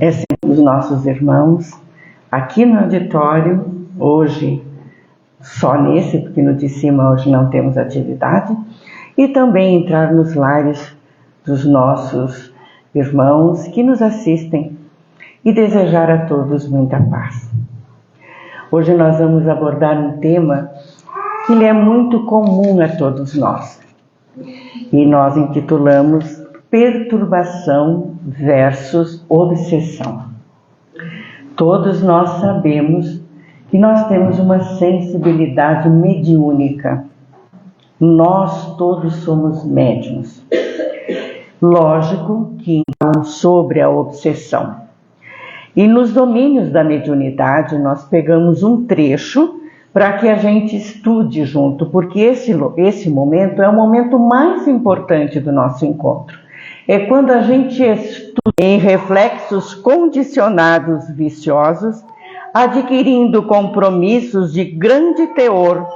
Recebemos nossos irmãos aqui no auditório, hoje só nesse, porque no de cima hoje não temos atividade, e também entrar nos lares dos nossos irmãos que nos assistem e desejar a todos muita paz. Hoje nós vamos abordar um tema que ele é muito comum a todos nós, e nós intitulamos Perturbação versus Obsessão. Todos nós sabemos que nós temos uma sensibilidade mediúnica. Nós todos somos médiuns. Lógico que então sobre a obsessão. E nos domínios da mediunidade nós pegamos um trecho para que a gente estude junto, porque esse momento é o momento mais importante do nosso encontro. É quando a gente estuda em reflexos condicionados viciosos, adquirindo compromissos de grande teor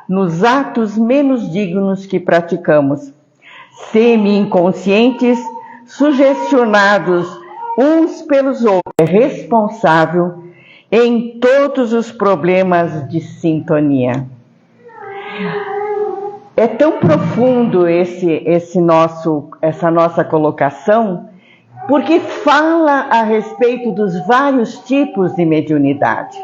nos atos menos dignos que praticamos, semi-inconscientes, sugestionados uns pelos outros, é responsável em todos os problemas de sintonia. É tão profundo essa nossa colocação, porque fala a respeito dos vários tipos de mediunidade.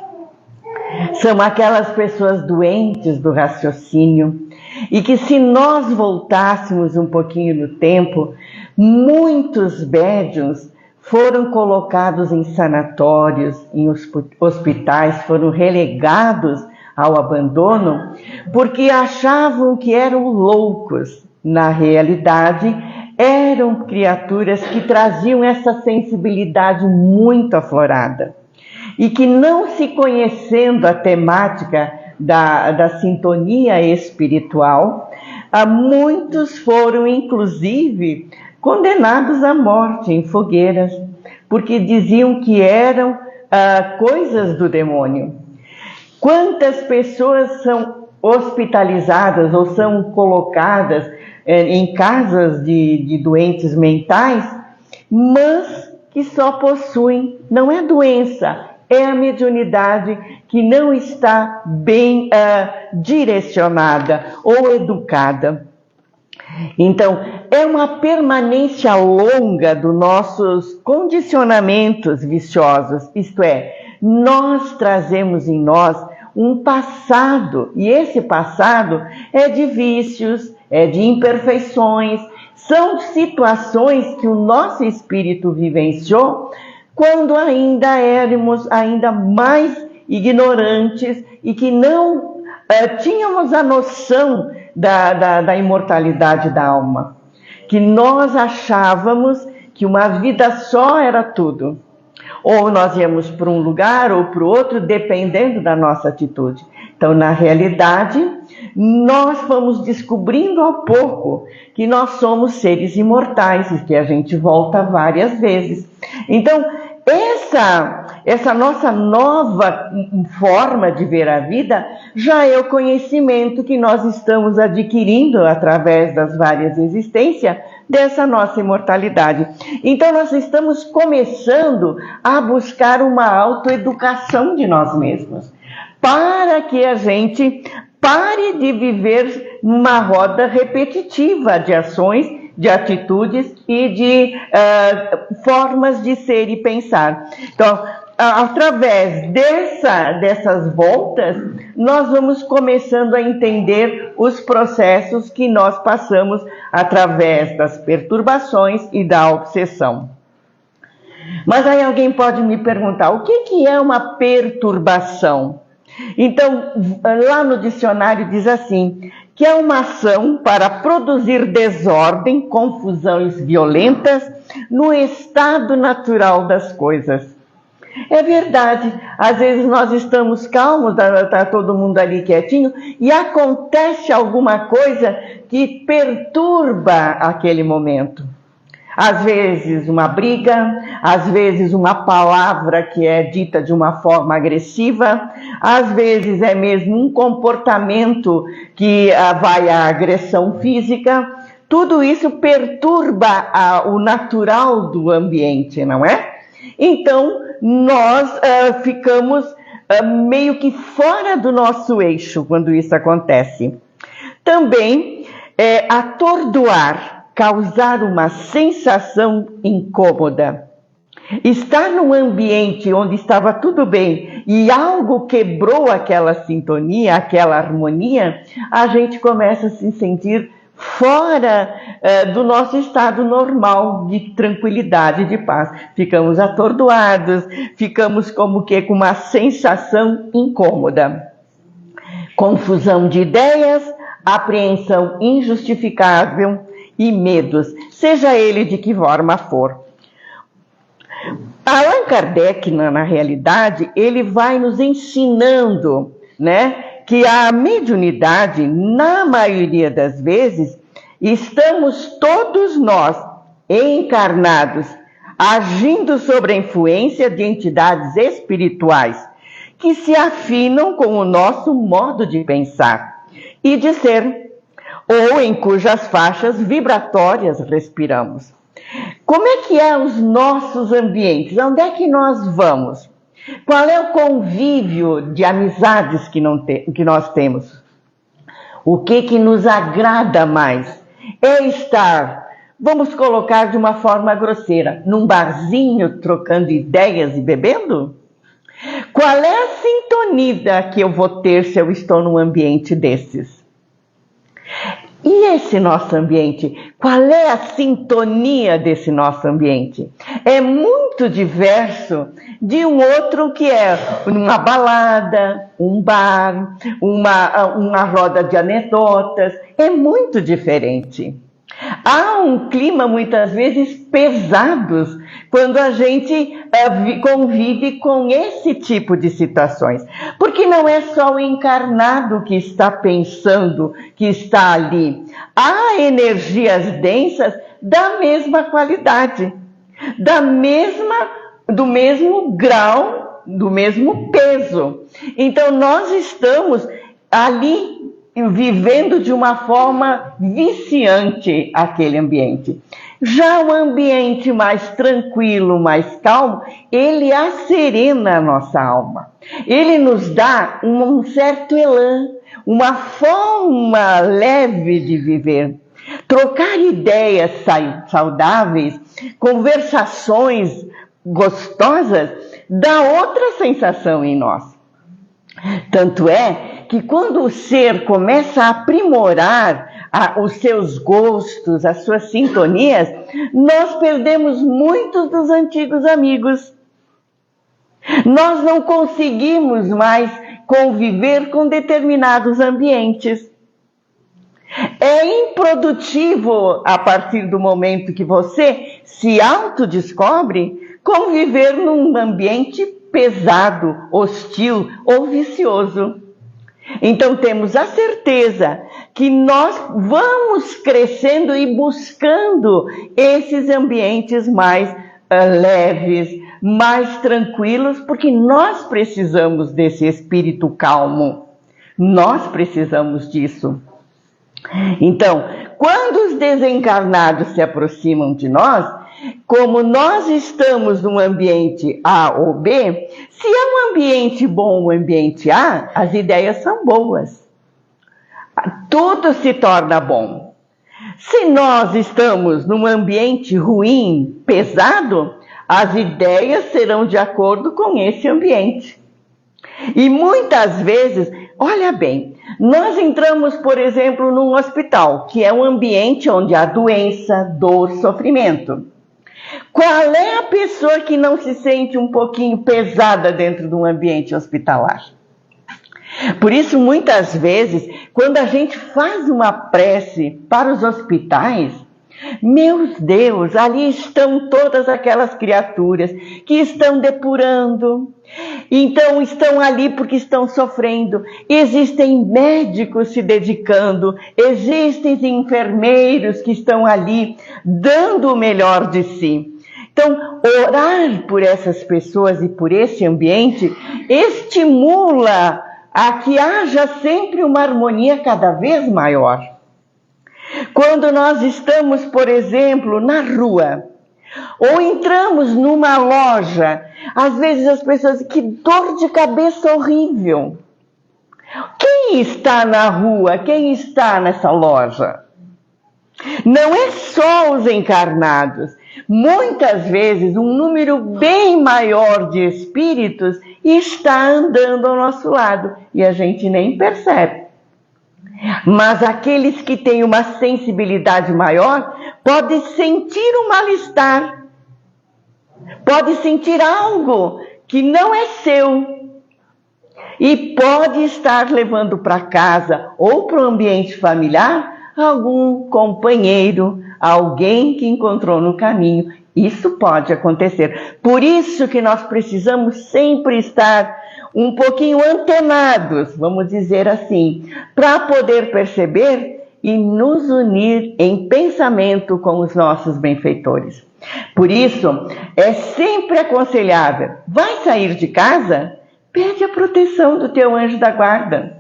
São aquelas pessoas doentes do raciocínio, e que se nós voltássemos um pouquinho no tempo, muitos médiuns foram colocados em sanatórios, em hospitais, foram relegados ao abandono, porque achavam que eram loucos. Na realidade, eram criaturas que traziam essa sensibilidade muito aflorada. E que, não se conhecendo a temática da sintonia espiritual, muitos foram, inclusive, condenados à morte em fogueiras, porque diziam que eram coisas do demônio. Quantas pessoas são hospitalizadas ou são colocadas em casas de doentes mentais, mas que só possuem, não é doença, é a mediunidade que não está bem direcionada ou educada. Então, é uma permanência longa dos nossos condicionamentos viciosos, isto é, nós trazemos em nós um passado, e esse passado é de vícios, é de imperfeições, são situações que o nosso espírito vivenciou quando ainda éramos mais ignorantes e que não tínhamos a noção da imortalidade da alma, que nós achávamos que uma vida só era tudo. Ou nós íamos para um lugar ou para o outro, dependendo da nossa atitude. Então, na realidade, nós fomos descobrindo ao pouco que nós somos seres imortais e que a gente volta várias vezes. Então, essa nossa nova forma de ver a vida já é o conhecimento que nós estamos adquirindo através das várias existências dessa nossa imortalidade. Então nós estamos começando a buscar uma autoeducação de nós mesmos, para que a gente pare de viver numa roda repetitiva de ações, de atitudes e de formas de ser e pensar. Então, através dessas voltas, nós vamos começando a entender os processos que nós passamos através das perturbações e da obsessão. Mas aí alguém pode me perguntar, o que é uma perturbação? Então, lá no dicionário diz assim, que é uma ação para produzir desordem, confusões violentas no estado natural das coisas. É verdade, às vezes nós estamos calmos, está todo mundo ali quietinho, e acontece alguma coisa que perturba aquele momento. Às vezes uma briga, às vezes uma palavra que é dita de uma forma agressiva, às vezes é mesmo um comportamento que vai à agressão física. Tudo isso perturba o natural do ambiente, não é? então nós ficamos meio que fora do nosso eixo quando isso acontece. Também atordoar, causar uma sensação incômoda. Estar num ambiente onde estava tudo bem e algo quebrou aquela sintonia, aquela harmonia, a gente começa a se sentir fora do nosso estado normal de tranquilidade, de paz. Ficamos atordoados, ficamos como que com uma sensação incômoda. Confusão de ideias, apreensão injustificável e medos, seja ele de que forma for. Allan Kardec, na realidade, ele vai nos ensinando, né, que a mediunidade, na maioria das vezes, estamos todos nós encarnados, agindo sob a influência de entidades espirituais que se afinam com o nosso modo de pensar e de ser, ou em cujas faixas vibratórias respiramos. Como é que os nossos ambientes? Onde é que nós vamos? Qual é o convívio de amizades que nós temos? O que nos agrada mais? É estar, vamos colocar de uma forma grosseira, num barzinho trocando ideias e bebendo? Qual é a sintonia que eu vou ter se eu estou num ambiente desses? E esse nosso ambiente? Qual é a sintonia desse nosso ambiente? É muito diverso de um outro que é uma balada, um bar, uma roda de anedotas. É muito diferente. Há um clima muitas vezes pesado quando a gente convive com esse tipo de situações. Porque não é só o encarnado que está pensando, que está ali. Há energias densas da mesma qualidade, do mesmo grau, do mesmo peso. Então nós estamos ali vivendo de uma forma viciante aquele ambiente. Já o ambiente mais tranquilo, mais calmo, ele acerena a nossa alma. Ele nos dá um certo elan, uma forma leve de viver. Trocar ideias saudáveis, conversações gostosas, dá outra sensação em nós. Tanto é que quando o ser começa a aprimorar os seus gostos, as suas sintonias, nós perdemos muitos dos antigos amigos. Nós não conseguimos mais conviver com determinados ambientes. É improdutivo, a partir do momento que você se autodescobre, conviver num ambiente pesado, hostil ou vicioso. Então temos a certeza que nós vamos crescendo e buscando esses ambientes mais leves, mais tranquilos, porque nós precisamos desse espírito calmo. Nós precisamos disso. Então, quando os desencarnados se aproximam de nós, como nós estamos num ambiente A ou B, se é um ambiente bom, um ambiente A, as ideias são boas. Tudo se torna bom. Se nós estamos num ambiente ruim, pesado, as ideias serão de acordo com esse ambiente. E muitas vezes, olha bem, nós entramos, por exemplo, num hospital, que é um ambiente onde há doença, dor, sofrimento. Qual é a pessoa que não se sente um pouquinho pesada dentro de um ambiente hospitalar? Por isso, muitas vezes, quando a gente faz uma prece para os hospitais, meu Deus, ali estão todas aquelas criaturas que estão depurando, então estão ali porque estão sofrendo. Existem médicos se dedicando, existem enfermeiros que estão ali dando o melhor de si. Então, orar por essas pessoas e por esse ambiente estimula a que haja sempre uma harmonia cada vez maior. Quando nós estamos, por exemplo, na rua, Ou entramos numa loja, às vezes as pessoas, que dor de cabeça horrível. Quem está na rua? Quem está nessa loja? Não é só os encarnados. Muitas vezes um número bem maior de espíritos está andando ao nosso lado e a gente nem percebe. Mas aqueles que têm uma sensibilidade maior podem sentir um mal-estar, pode sentir algo que não é seu e pode estar levando para casa ou para o ambiente familiar algum companheiro, alguém que encontrou no caminho. Isso pode acontecer. Por isso que nós precisamos sempre estar um pouquinho antenados, vamos dizer assim, para poder perceber e nos unir em pensamento com os nossos benfeitores. Por isso, é sempre aconselhável, vai sair de casa? Pede a proteção do teu anjo da guarda.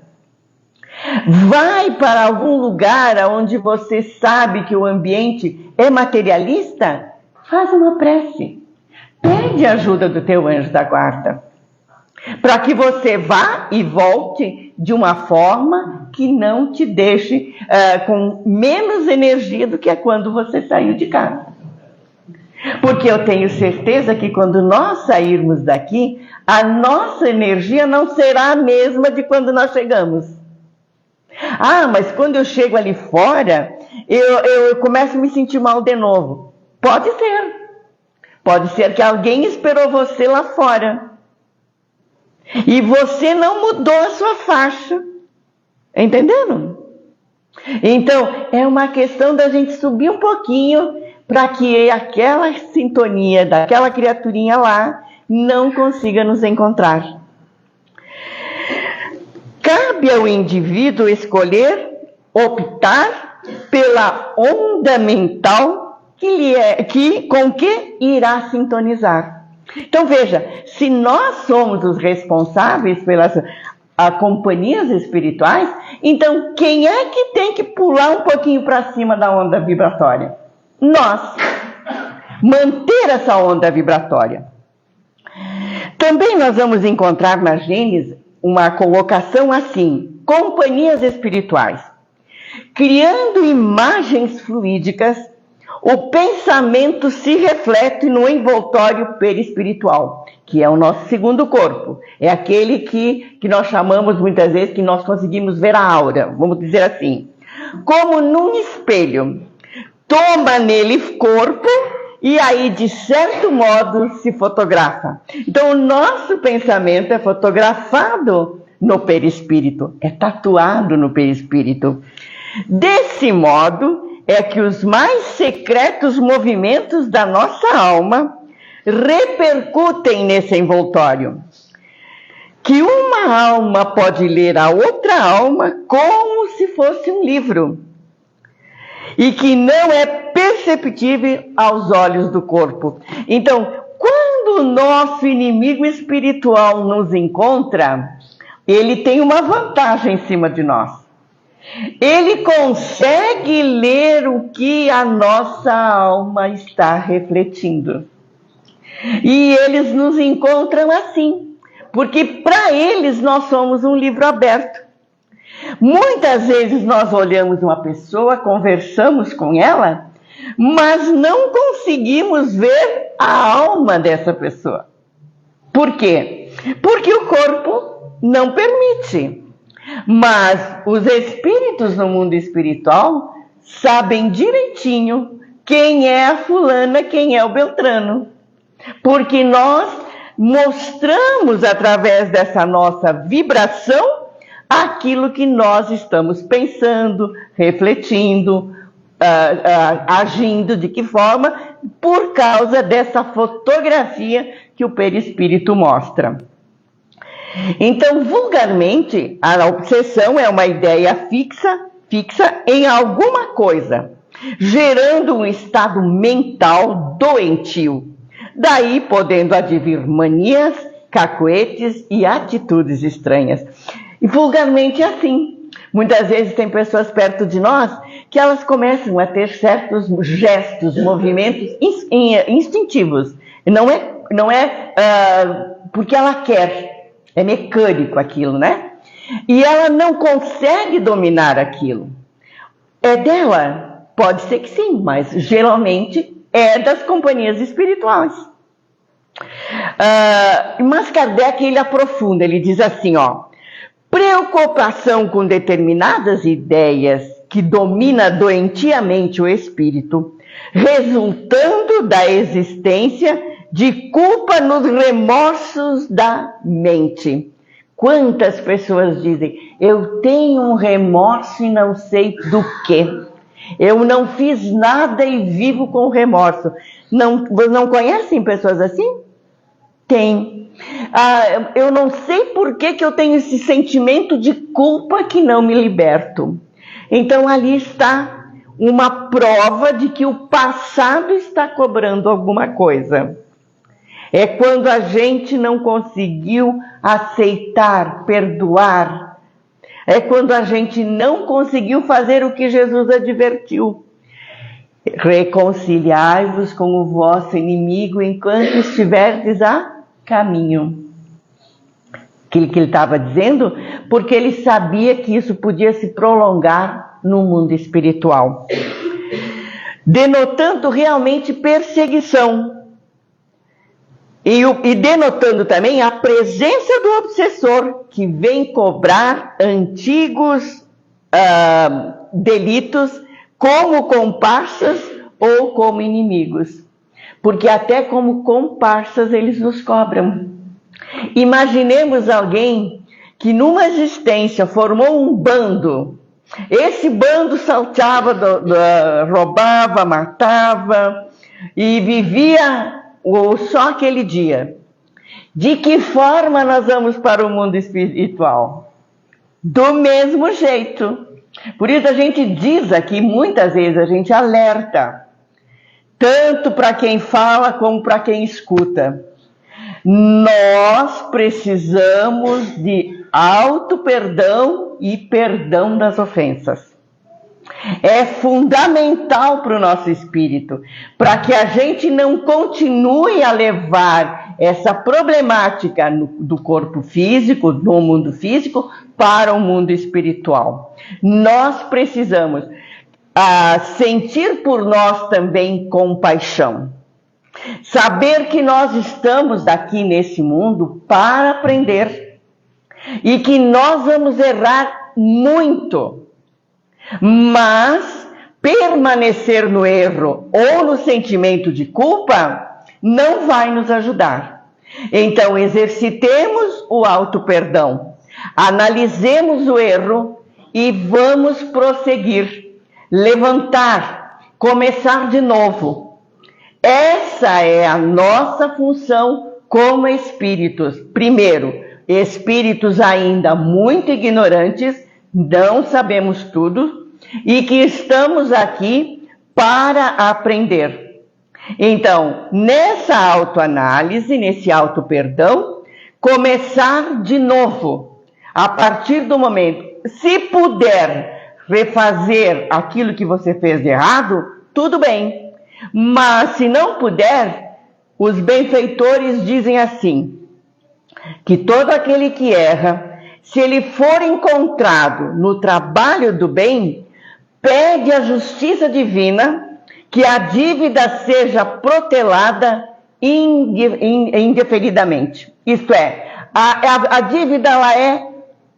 Vai para algum lugar onde você sabe que o ambiente é materialista? Faz uma prece. Pede a ajuda do teu anjo da guarda. Para que você vá e volte de uma forma que não te deixe com menos energia do que quando você saiu de casa. Porque eu tenho certeza que quando nós sairmos daqui, a nossa energia não será a mesma de quando nós chegamos. Ah, mas quando eu chego ali fora, eu começo a me sentir mal de novo. Pode ser. Pode ser que alguém esperou você lá fora. E você não mudou a sua faixa. Entenderam? Então, é uma questão da gente subir um pouquinho para que aquela sintonia daquela criaturinha lá não consiga nos encontrar. Cabe ao indivíduo escolher, optar pela onda mental com que irá sintonizar. Então veja, se nós somos os responsáveis pelas companhias espirituais, então quem é que tem que pular um pouquinho para cima da onda vibratória? Nós. Manter essa onda vibratória. Também nós vamos encontrar na Gênesis uma colocação assim: companhias espirituais. Criando imagens fluídicas, o pensamento se reflete no envoltório perispiritual, que é o nosso segundo corpo. É aquele que nós chamamos muitas vezes, que nós conseguimos ver a aura, vamos dizer assim. Como num espelho, toma nele corpo e aí, de certo modo, se fotografa. Então, o nosso pensamento é fotografado no perispírito, é tatuado no perispírito. Desse modo, é que os mais secretos movimentos da nossa alma repercutem nesse envoltório. Que uma alma pode ler a outra alma como se fosse um livro. E que não é perceptível aos olhos do corpo. Então, quando o nosso inimigo espiritual nos encontra, ele tem uma vantagem em cima de nós. Ele consegue ler o que a nossa alma está refletindo. E eles nos encontram assim, porque para eles nós somos um livro aberto. Muitas vezes nós olhamos uma pessoa, conversamos com ela, mas não conseguimos ver a alma dessa pessoa. Por quê? Porque o corpo não permite. Mas os espíritos no mundo espiritual sabem direitinho quem é a fulana, quem é o Beltrano. Porque nós mostramos através dessa nossa vibração aquilo que nós estamos pensando, refletindo, agindo, de que forma, por causa dessa fotografia que o perispírito mostra. Então, vulgarmente, a obsessão é uma ideia fixa em alguma coisa, gerando um estado mental doentio. Daí podendo advir manias, cacoetes e atitudes estranhas. E vulgarmente é assim. Muitas vezes tem pessoas perto de nós que elas começam a ter certos gestos, movimentos instintivos. Não é porque ela quer, é mecânico aquilo, né? E ela não consegue dominar aquilo. É dela? Pode ser que sim, mas geralmente é das companhias espirituais. Mas Kardec, ele aprofunda, ele diz assim, preocupação com determinadas ideias que domina doentiamente o espírito, resultando da existência de culpa nos remorsos da mente. Quantas pessoas dizem, eu tenho um remorso e não sei do quê. Eu não fiz nada e vivo com remorso. Não conhecem pessoas assim? Tem. Eu não sei por que eu tenho esse sentimento de culpa que não me liberto. Então ali está uma prova de que o passado está cobrando alguma coisa. É quando a gente não conseguiu aceitar, perdoar. É quando a gente não conseguiu fazer o que Jesus advertiu. Reconciliai-vos com o vosso inimigo enquanto estiverdes a caminho. Aquilo que ele estava dizendo, porque ele sabia que isso podia se prolongar no mundo espiritual. Denotando realmente perseguição. E denotando também a presença do obsessor, que vem cobrar antigos delitos como comparsas ou como inimigos. Porque até como comparsas eles nos cobram. Imaginemos alguém que numa existência formou um bando. Esse bando saltava, roubava, matava e vivia só aquele dia. De que forma nós vamos para o mundo espiritual? Do mesmo jeito. Por isso a gente diz aqui, muitas vezes a gente alerta, tanto para quem fala como para quem escuta. Nós precisamos de auto-perdão e perdão das ofensas. É fundamental para o nosso espírito, para que a gente não continue a levar essa problemática do corpo físico, do mundo físico, para o mundo espiritual. Nós precisamos sentir por nós também compaixão. Saber que nós estamos aqui nesse mundo para aprender e que nós vamos errar muito. Mas permanecer no erro ou no sentimento de culpa não vai nos ajudar. Então exercitemos o auto-perdão, analisemos o erro e vamos prosseguir, levantar, começar de novo. Essa é a nossa função como espíritos. Primeiro, espíritos ainda muito ignorantes, não sabemos tudo e que estamos aqui para aprender. Então, nessa autoanálise, nesse auto-perdão, começar de novo, a partir do momento, se puder refazer aquilo que você fez de errado, tudo bem. Mas se não puder, os benfeitores dizem assim, que todo aquele que erra, se ele for encontrado no trabalho do bem, pede à justiça divina que a dívida seja protelada indeferidamente. Isto é, a dívida ela é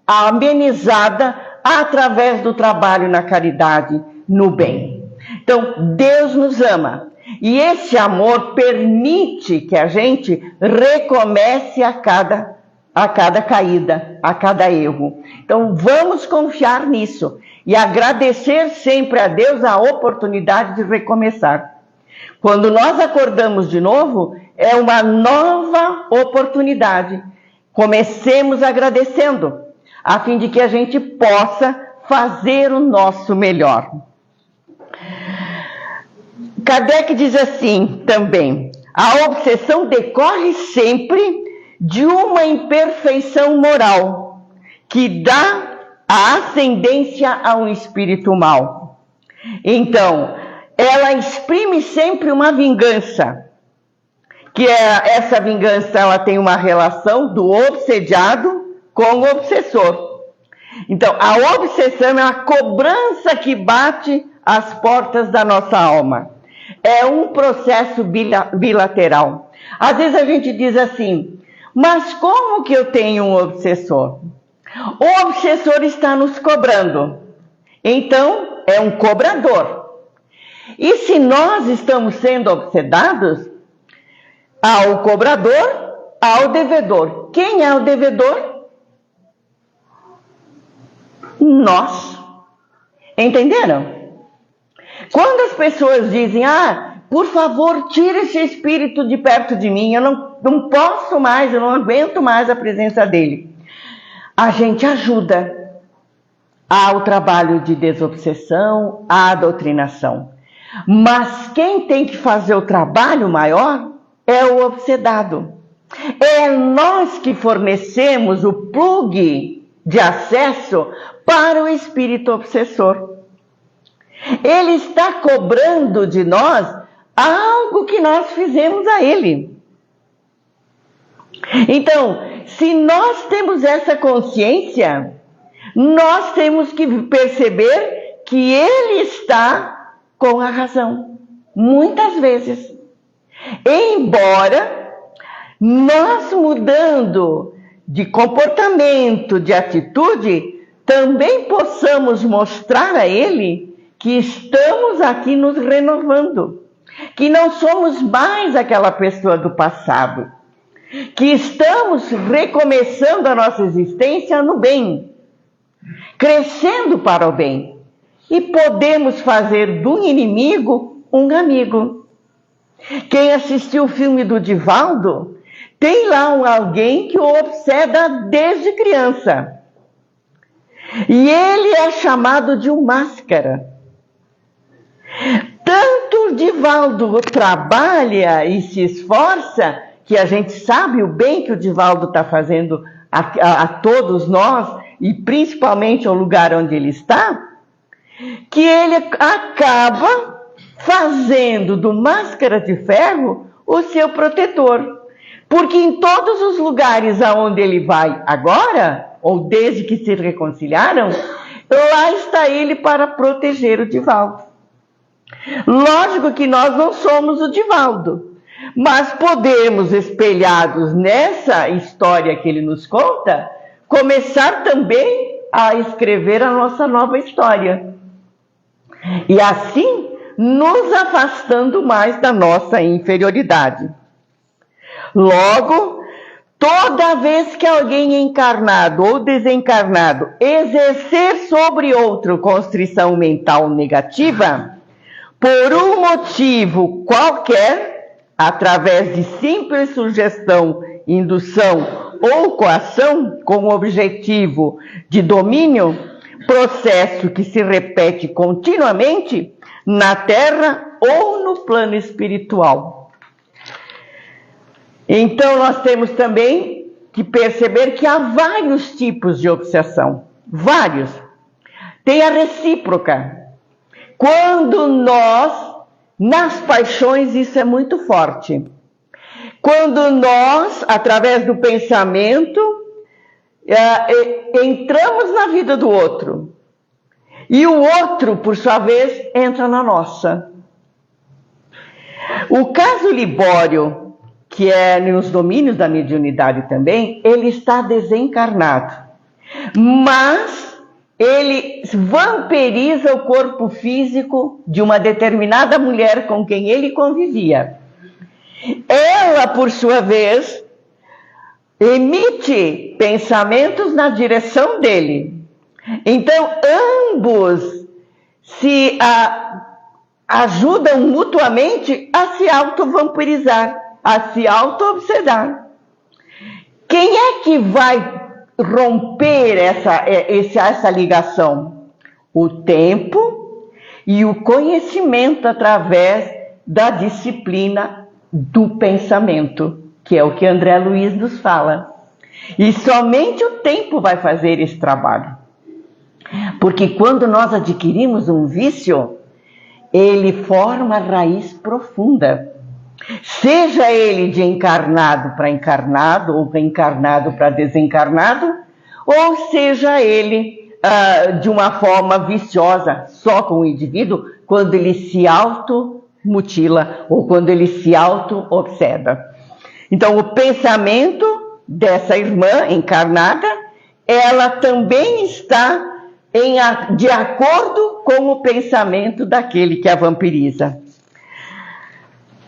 amenizada através do trabalho na caridade, no bem. Então, Deus nos ama. E esse amor permite que a gente recomece a cada caída, a cada erro. Então vamos confiar nisso e agradecer sempre a Deus a oportunidade de recomeçar. Quando nós acordamos de novo, é uma nova oportunidade. Comecemos agradecendo, a fim de que a gente possa fazer o nosso melhor. Kardec diz assim também, a obsessão decorre sempre de uma imperfeição moral que dá a ascendência a um espírito mau. Então, ela exprime sempre uma vingança, que essa vingança ela tem uma relação do obsediado com o obsessor. Então, a obsessão é a cobrança que bate às portas da nossa alma. É um processo bilateral. Às vezes a gente diz assim, mas como que eu tenho um obsessor? O obsessor está nos cobrando. Então, é um cobrador. E se nós estamos sendo obsedados, há o cobrador, há o devedor. Quem é o devedor? Nós. Entenderam? Quando as pessoas dizem, por favor, tire esse espírito de perto de mim, eu não posso mais, eu não aguento mais a presença dele. A gente ajuda. Há o trabalho de desobsessão, há a doutrinação. Mas quem tem que fazer o trabalho maior é o obsedado. É nós que fornecemos o plug de acesso para o espírito obsessor. Ele está cobrando de nós algo que nós fizemos a ele. Então, se nós temos essa consciência, nós temos que perceber que ele está com a razão, muitas vezes. Embora nós mudando de comportamento, de atitude, também possamos mostrar a ele que estamos aqui nos renovando, que não somos mais aquela pessoa do passado, que estamos recomeçando a nossa existência no bem, crescendo para o bem, e podemos fazer do inimigo um amigo. Quem assistiu o filme do Divaldo, tem lá alguém que o obseda desde criança. E ele é chamado de um máscara. Tanto o Divaldo trabalha e se esforça, que a gente sabe o bem que o Divaldo está fazendo a todos nós, e principalmente ao lugar onde ele está, que ele acaba fazendo do Máscara de Ferro o seu protetor. Porque em todos os lugares aonde ele vai agora, ou desde que se reconciliaram, lá está ele para proteger o Divaldo. Lógico que nós não somos o Divaldo, mas podemos, espelhados nessa história que ele nos conta, começar também a escrever a nossa nova história. E assim, nos afastando mais da nossa inferioridade. Logo, toda vez que alguém encarnado ou desencarnado exercer sobre outro constrição mental negativa, por um motivo qualquer, através de simples sugestão, indução ou coação, com o objetivo de domínio, processo que se repete continuamente na Terra ou no plano espiritual. Então, nós temos também que perceber que há vários tipos de obsessão. Vários. Tem a recíproca. Quando nós, nas paixões, isso é muito forte. Quando nós, através do pensamento, entramos na vida do outro. E o outro, por sua vez, entra na nossa. O caso Libório, que é nos domínios da mediunidade também, ele está desencarnado. Mas ele vampiriza o corpo físico de uma determinada mulher com quem ele convivia. Ela, por sua vez, emite pensamentos na direção dele. Então, ambos se ajudam mutuamente a se auto-vampirizar, a se auto-obsedar. Quem é que vai romper essa ligação? O tempo e o conhecimento através da disciplina do pensamento, que é o que André Luiz nos fala. E somente o tempo vai fazer esse trabalho. Porque quando nós adquirimos um vício, ele forma raiz profunda. Seja ele de encarnado para encarnado, ou encarnado para desencarnado, ou seja ele de uma forma viciosa só com o indivíduo, quando ele se automutila ou quando ele se auto-obseda. Então, o pensamento dessa irmã encarnada, ela também está de acordo com o pensamento daquele que a vampiriza.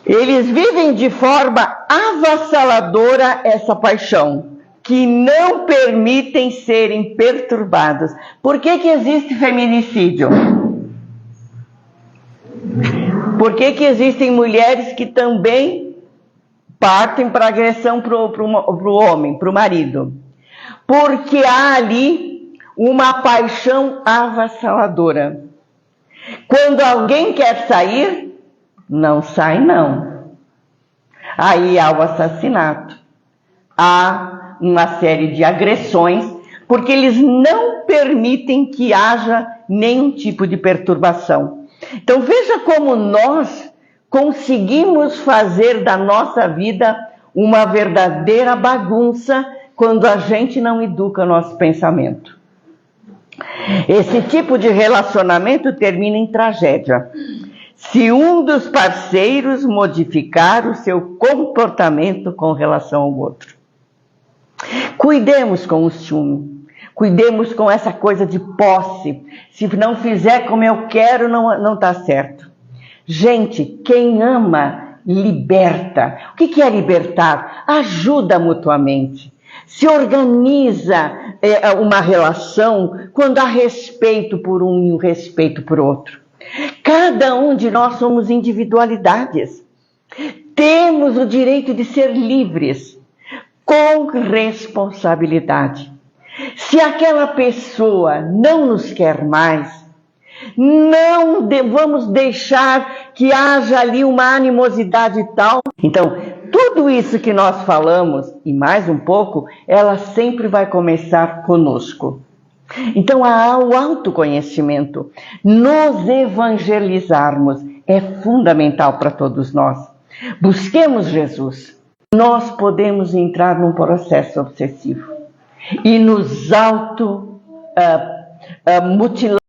Eles vivem de forma avassaladora essa paixão, que não permitem serem perturbados. Por que existe feminicídio? Por que existem mulheres que também partem para agressão para o homem, para o marido? Porque há ali uma paixão avassaladora. Quando alguém quer sair, não sai não. Aí há o assassinato, há uma série de agressões, porque eles não permitem que haja nenhum tipo de perturbação. Então veja como nós conseguimos fazer da nossa vida uma verdadeira bagunça quando a gente não educa nosso pensamento. Esse tipo de relacionamento termina em tragédia. Se um dos parceiros modificar o seu comportamento com relação ao outro. Cuidemos com o ciúme, cuidemos com essa coisa de posse. Se não fizer como eu quero, não está certo. Gente, quem ama, liberta. O que é libertar? Ajuda mutuamente. Se organiza uma relação quando há respeito por um e o respeito por outro. Cada um de nós somos individualidades. Temos o direito de ser livres, com responsabilidade. Se aquela pessoa não nos quer mais, não vamos deixar que haja ali uma animosidade tal. Então, tudo isso que nós falamos, e mais um pouco, ela sempre vai começar conosco. Então, há o autoconhecimento. Nos evangelizarmos é fundamental para todos nós. Busquemos Jesus. Nós podemos entrar num processo obsessivo e nos auto-mutilar.